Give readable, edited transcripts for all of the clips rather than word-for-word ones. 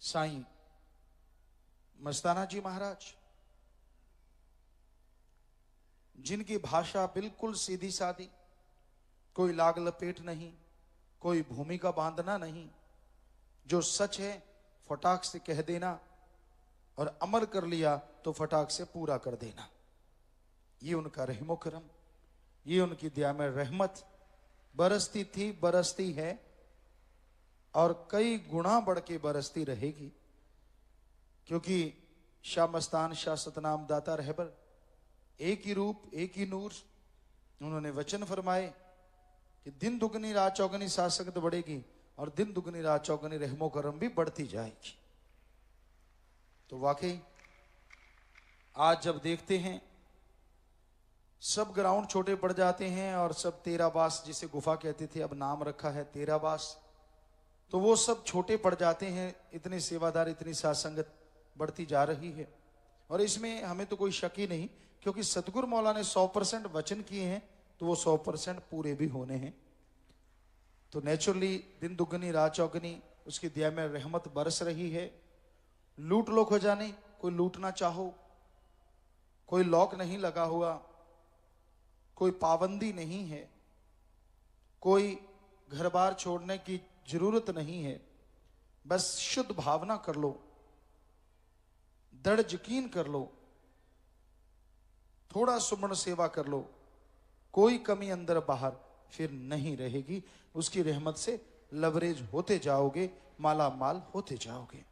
साईं मस्ताना जी महाराज, जिनकी भाषा बिल्कुल सीधी सादी, कोई लाग लपेट नहीं, कोई भूमिका बांधना नहीं, जो सच है फटाक से कह देना और अमल कर लिया तो फटाक से पूरा कर देना। ये उनका रहमो करम, ये उनकी दया में रहमत बरसती थी, बरसती है और कई गुना बढ़ के बरसती रहेगी। क्योंकि शाह मस्तान शाह सतनाम दाता रहबर एक ही रूप एक ही नूर। उन्होंने वचन फरमाए कि दिन दुगनी रात चौगनी सासकत बढ़ेगी और दिन दुगनी रात चौगनी रहमो करम भी बढ़ती जाएगी। तो वाकई आज जब देखते हैं सब ग्राउंड छोटे पड़ जाते हैं और सब तेराबास, जिसे गुफा कहते थे अब नाम रखा है तेराबास, तो वो सब छोटे पड़ जाते हैं। इतने सेवादार, इतनी सासंगत बढ़ती जा रही है और इसमें हमें तो कोई शक ही नहीं, क्योंकि सतगुरु मौला ने 100% वचन किए हैं तो वो 100% पूरे भी होने हैं। तो नेचुरली दिन दुगनी रात चौगनी उसकी दया में रहमत बरस रही है। लूट लो खजाने, कोई लूटना चाहो, कोई लॉक नहीं लगा हुआ, कोई पाबंदी नहीं है, कोई घर बार छोड़ने की जरूरत नहीं है। बस शुद्ध भावना कर लो, दृढ़ यकीन कर लो, थोड़ा सुमन सेवा कर लो, कोई कमी अंदर बाहर फिर नहीं रहेगी। उसकी रहमत से लवरेज होते जाओगे, माला माल होते जाओगे।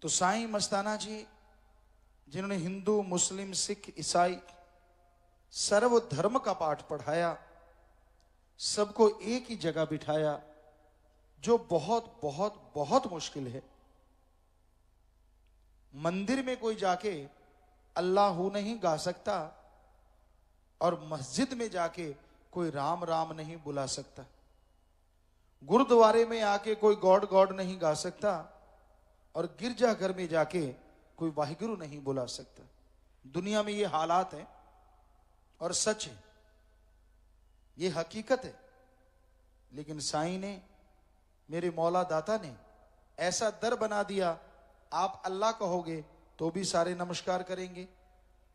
तो साईं मस्ताना जी, जिन्होंने हिंदू मुस्लिम सिख ईसाई सर्व धर्म का पाठ पढ़ाया, सबको एक ही जगह बिठाया, जो बहुत बहुत बहुत मुश्किल है। मंदिर में कोई जाके अल्लाहू नहीं गा सकता और मस्जिद में जाके कोई राम राम नहीं बुला सकता। गुरुद्वारे में आके कोई गॉड गॉड नहीं गा सकता और गिरजाघर में जाके कोई वाहिगुरु नहीं बुला सकता। दुनिया में ये हालात है और सच है, ये हकीकत है। लेकिन साईं ने, मेरे मौला दाता ने ऐसा दर बना दिया, आप अल्लाह कहोगे तो भी सारे नमस्कार करेंगे,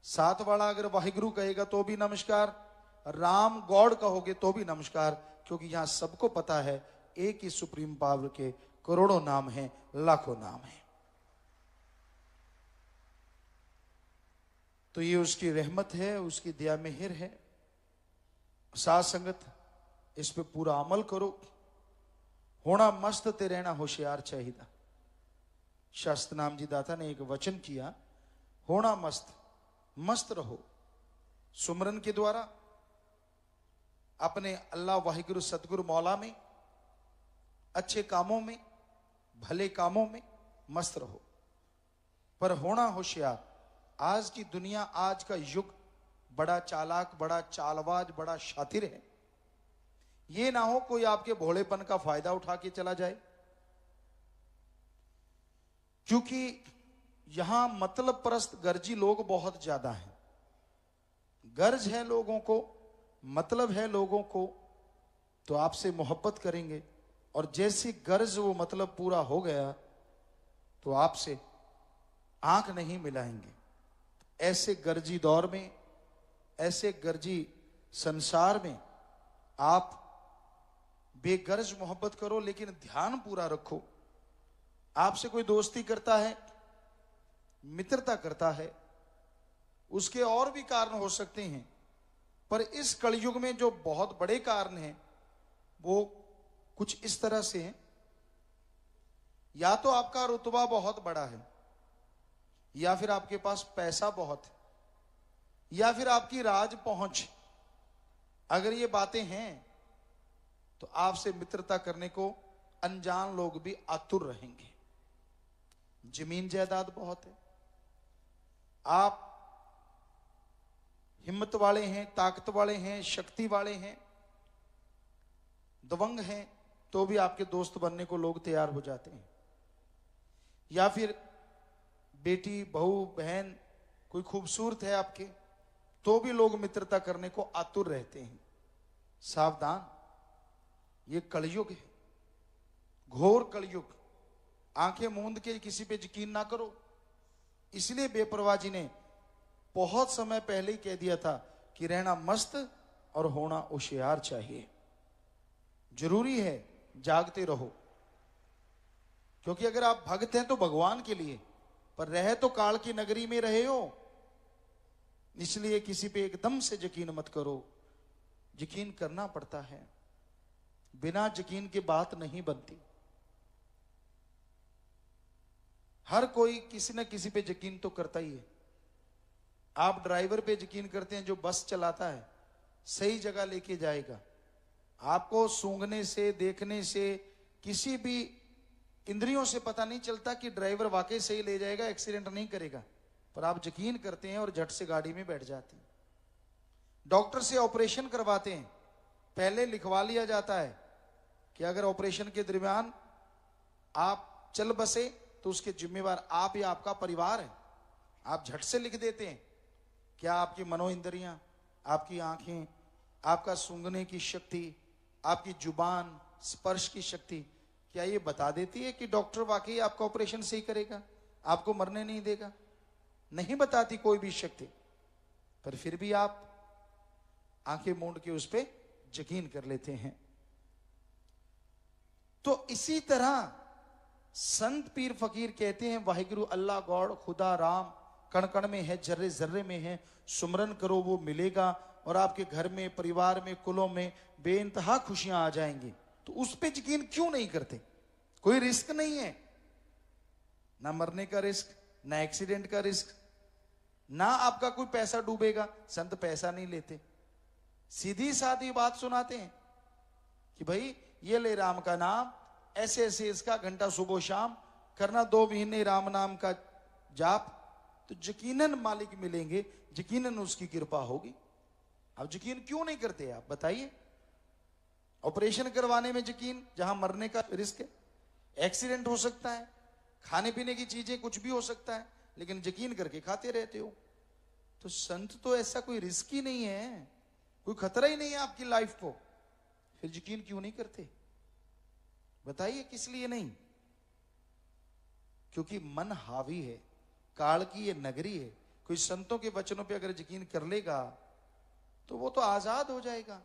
साथ वाला अगर वाहिगुरु कहेगा तो भी नमस्कार, राम गॉड कहोगे तो भी नमस्कार, क्योंकि यहां सबको पता है एक ही सुप्रीम पावर के करोड़ों नाम हैं, लाखों नाम हैं। तो ये उसकी रहमत है, उसकी दया मेहर है। साथ संगत इस पे पूरा अमल करो। होना मस्त ते रहना होशियार चाहिए। शास्त्र नाम जी दाता ने एक वचन किया, होना मस्त, मस्त रहो सुमरन के द्वारा, अपने अल्लाह वाहिगुरु सतगुरु मौला में, अच्छे कामों में, भले कामों में मस्त रहो। पर होना होशियार। आज की दुनिया, आज का युग बड़ा चालाक, बड़ा चालबाज, बड़ा शातिर है। ये ना हो कोई आपके भोलेपन का फायदा उठा के चला जाए, क्योंकि यहां मतलब परस्त गर्जी लोग बहुत ज्यादा हैं। गर्ज है लोगों को, मतलब है लोगों को, तो आपसे मोहब्बत करेंगे और जैसी गर्ज वो मतलब पूरा हो गया तो आपसे आंख नहीं मिलाएंगे। ऐसे गर्जी दौर में, ऐसे गर्जी संसार में आप बेगर्ज मोहब्बत करो, लेकिन ध्यान पूरा रखो। आपसे कोई दोस्ती करता है, मित्रता करता है, उसके और भी कारण हो सकते हैं, पर इस कलयुग में जो बहुत बड़े कारण हैं वो कुछ इस तरह से हैं। या तो आपका रुतबा बहुत बड़ा है, या फिर आपके पास पैसा बहुत है, या फिर आपकी राज पहुंच। अगर ये बातें हैं तो आपसे मित्रता करने को अनजान लोग भी आतुर रहेंगे। जमीन जायदाद बहुत है, आप हिम्मत वाले हैं, ताकत वाले हैं, शक्ति वाले हैं, दबंग हैं, तो भी आपके दोस्त बनने को लोग तैयार हो जाते हैं। या फिर बेटी, बहू, बहन कोई खूबसूरत है आपके, तो भी लोग मित्रता करने को आतुर रहते हैं। सावधान, ये कलयुग है। घोर कलयुग, आंखें मूंद के किसी पे यकीन ना करो। इसलिए बेपरवाह जी ने बहुत समय पहले ही कह दिया था कि रहना मस्त और होना होशियार चाहिए। जरूरी है जागते रहो, क्योंकि अगर आप भक्त हैं तो भगवान के लिए, पर रहे तो काल की नगरी में रहे हो। इसलिए किसी पे एकदम से यकीन मत करो, यकीन करना पड़ता है, बिना यकीन के बात नहीं बनती। हर कोई किसी न किसी पे यकीन तो करता ही है। आप ड्राइवर पे यकीन करते हैं जो बस चलाता है, सही जगह लेके जाएगा। आपको सूंघने से, देखने से, किसी भी इंद्रियों से पता नहीं चलता कि ड्राइवर वाकई सही ले जाएगा, एक्सीडेंट नहीं करेगा, पर आप यकीन करते हैं और झट से गाड़ी में बैठ जाते हैं। डॉक्टर से ऑपरेशन करवाते हैं, पहले लिखवा लिया जाता है कि अगर ऑपरेशन के दरमियान आप चल बसे तो उसके जिम्मेवार आप या आपका परिवार है। आप झट से लिख देते हैं। क्या आपकी मनो इंद्रियां, आपकी आंखें, आपका सूंघने की शक्ति, आपकी जुबान, स्पर्श की शक्ति, क्या ये बता देती है कि डॉक्टर वाकई आपका ऑपरेशन सही करेगा, आपको मरने नहीं देगा? नहीं बताती कोई भी शक्ति, पर फिर भी आप आंखें मूंद के उस पर यकीन कर लेते हैं। तो इसी तरह संत पीर फकीर कहते हैं, वाहिगुरु अल्लाह गॉड खुदा राम कण कण में है, जर्रे जर्रे में है, सुमरन करो वो मिलेगा और आपके घर में, परिवार में, कुलों में बेइंतहा खुशियां आ जाएंगी। तो उस पे यकीन क्यों नहीं करते? कोई रिस्क नहीं है, ना मरने का रिस्क, ना एक्सीडेंट का रिस्क, ना आपका कोई पैसा डूबेगा। संत पैसा नहीं लेते, सीधी सादी बात सुनाते हैं कि भाई ये ले राम का नाम, ऐसे ऐसे इसका घंटा सुबह शाम करना, 2 महीने राम नाम का जाप, तो यकीनन मालिक मिलेंगे, यकीनन उसकी कृपा होगी। अब यकीन क्यों नहीं करते आप बताइए? ऑपरेशन करवाने में यकीन, जहां मरने का रिस्क है, एक्सीडेंट हो सकता है, खाने पीने की चीजें कुछ भी हो सकता है, लेकिन यकीन करके खाते रहते हो। तो संत तो ऐसा कोई रिस्क ही नहीं है, कोई खतरा ही नहीं है आपकी लाइफ को, फिर यकीन क्यों नहीं करते बताइए? किस लिए नहीं? क्योंकि मन हावी है, काल की ये नगरी है। कोई संतों के वचनों पे अगर यकीन कर लेगा तो वो तो आजाद हो जाएगा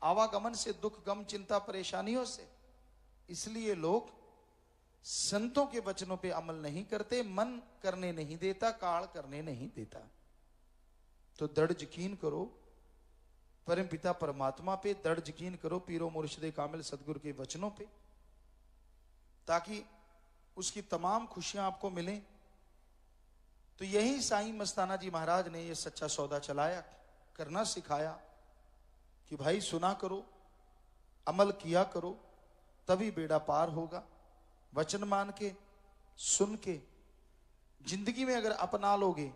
आवागमन से, दुख गम चिंता परेशानियों से। इसलिए लोग संतों के वचनों पे अमल नहीं करते, मन करने नहीं देता, काल करने नहीं देता। तो दृढ़ यकीन करो परम पिता परमात्मा पे, दृढ़ यकीन करो पीरो मुर्शिदे कामिल सदगुरु के वचनों पे, ताकि उसकी तमाम खुशियां आपको मिलें। तो यही साईं मस्ताना जी महाराज ने ये सच्चा सौदा चलाया, करना सिखाया कि भाई सुना करो, अमल किया करो, तभी बेड़ा पार होगा। वचन मान के, सुन के जिंदगी में अगर अपना लोगे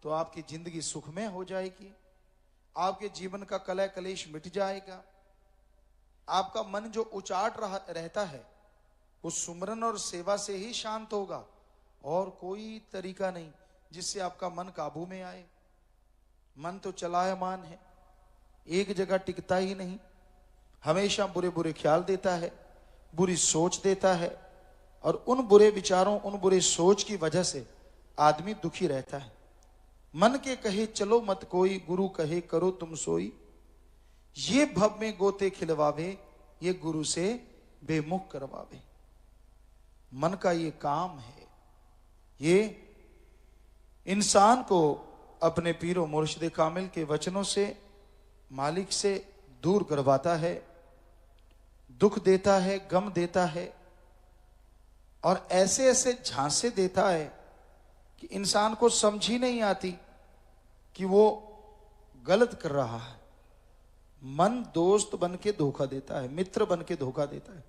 तो आपकी जिंदगी सुखमय हो जाएगी, आपके जीवन का कलह कलेश मिट जाएगा। आपका मन जो उचाट रहता है वो सुमरन और सेवा से ही शांत होगा, और कोई तरीका नहीं जिससे आपका मन काबू में आए। मन तो चलायमान है, एक जगह टिकता ही नहीं, हमेशा बुरे बुरे ख्याल देता है, बुरी सोच देता है, और उन बुरे विचारों, उन बुरे सोच की वजह से आदमी दुखी रहता है। मन के कहे चलो मत कोई, गुरु कहे करो तुम सोई, ये भव में गोते खिलवावे, ये गुरु से बेमुख करवावे। मन का ये काम है, ये इंसान को अपने पीरो मुर्शिदे कामिल के वचनों से, मालिक से दूर करवाता है, दुख देता है, गम देता है, और ऐसे ऐसे झांसे देता है कि इंसान को समझ ही नहीं आती कि वो गलत कर रहा है। मन दोस्त बन के धोखा देता है, मित्र बन के धोखा देता है,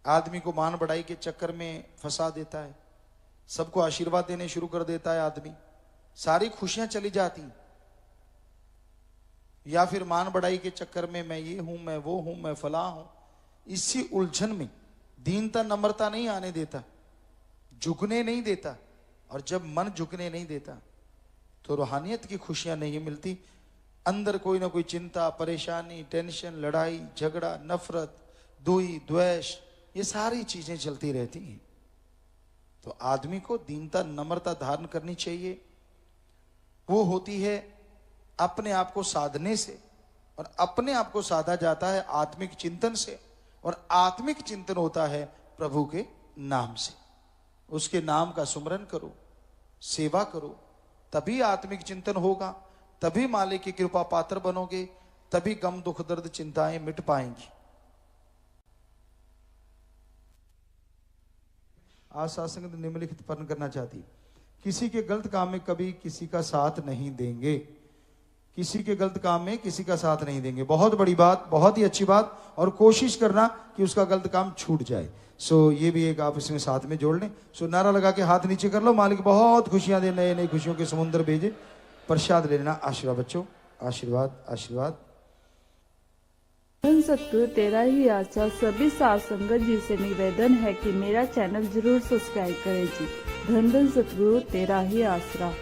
आदमी को मान बढ़ाई के चक्कर में फंसा देता है, सबको आशीर्वाद देने शुरू कर देता है आदमी, सारी खुशियां चली जाती। या फिर मान बढ़ाई के चक्कर में मैं ये हूं, मैं वो हूं, मैं फला हूं, इसी उलझन में दीनता नम्रता नहीं आने देता, झुकने नहीं देता। और जब मन झुकने नहीं देता तो रूहानियत की खुशियां नहीं मिलती, अंदर कोई ना कोई चिंता, परेशानी, टेंशन, लड़ाई झगड़ा, नफरत, दुई द्वेष, ये सारी चीजें चलती रहती हैं। तो आदमी को दीनता नम्रता धारण करनी चाहिए। वो होती है अपने आप को साधने से, और अपने आप को साधा जाता है आत्मिक चिंतन से, और आत्मिक चिंतन होता है प्रभु के नाम से। उसके नाम का सुमरन करो, सेवा करो, तभी आत्मिक चिंतन होगा, तभी मालिक की कृपा पात्र बनोगे, तभी गम दुख दर्द चिंताएं मिट पाएंगी। आज सत्संग निम्नलिखित पठन करना चाहती, किसी के गलत काम में कभी किसी का साथ नहीं देंगे। किसी के गलत काम में किसी का साथ नहीं देंगे, बहुत बड़ी बात, बहुत ही अच्छी बात। और कोशिश करना कि उसका गलत काम छूट जाए। सो ये भी एक आप इसमें साथ में जोड़ लें। सो नारा लगा के हाथ नीचे कर लो, मालिक बहुत खुशियां दे, नए नए खुशियों के समुद्र भेजे। प्रसाद ले लेना। आशीर्वाद बच्चों, आशीर्वाद आशीर्वाद। सतगुरु तेरा ही आशा सभी साथ संगत जी से निवेदन है कि मेरा चैनल जरूर सब्सक्राइब करें जी। धन धन सतगुरु तेरा ही आसरा।